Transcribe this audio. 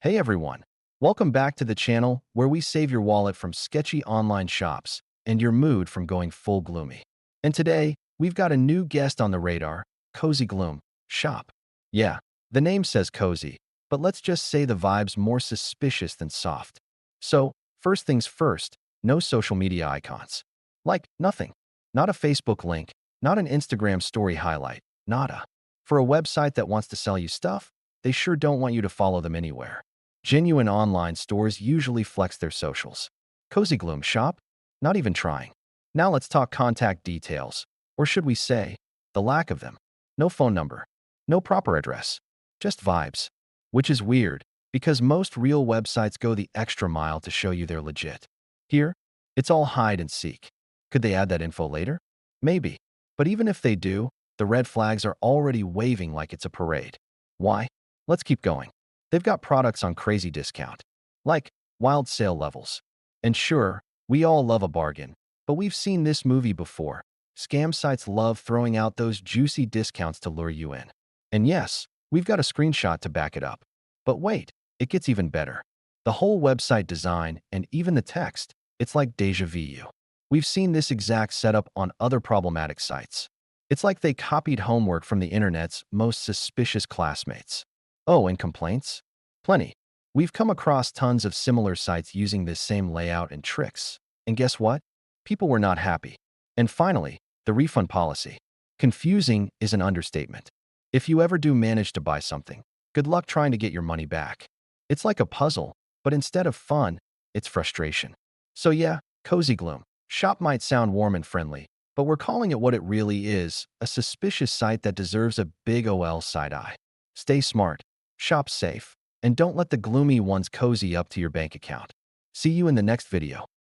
Hey everyone, welcome back to the channel where we save your wallet from sketchy online shops and your mood from going full gloomy. And today, we've got a new guest on the radar, CozyGloom.Shop. Yeah, the name says cozy, but let's just say the vibe's more suspicious than soft. So, first things first, no social media icons. Like, nothing. Not a Facebook link, not an Instagram story highlight, nada. For a website that wants to sell you stuff, they sure don't want you to follow them anywhere. Genuine online stores usually flex their socials. CozyGloom.Shop? Not even trying. Now let's talk contact details, or should we say, the lack of them. No phone number, no proper address, just vibes. Which is weird, because most real websites go the extra mile to show you they're legit. Here, it's all hide and seek. Could they add that info later? Maybe. But even if they do, the red flags are already waving like it's a parade. Why? Let's keep going. They've got products on crazy discount, like wild sale levels. And sure, we all love a bargain, but we've seen this movie before. Scam sites love throwing out those juicy discounts to lure you in. And yes, we've got a screenshot to back it up. But wait, it gets even better. The whole website design and even the text, it's like deja vu. We've seen this exact setup on other problematic sites. It's like they copied homework from the internet's most suspicious classmates. Oh, and complaints? Plenty. We've come across tons of similar sites using this same layout and tricks. And guess what? People were not happy. And finally, the refund policy. Confusing is an understatement. If you ever do manage to buy something, good luck trying to get your money back. It's like a puzzle, but instead of fun, it's frustration. So yeah, Cozy Gloom. Shop might sound warm and friendly, but we're calling it what it really is, a suspicious site that deserves a big OL side eye. Stay smart. Shop safe, and don't let the gloomy ones cozy up to your bank account. See you in the next video.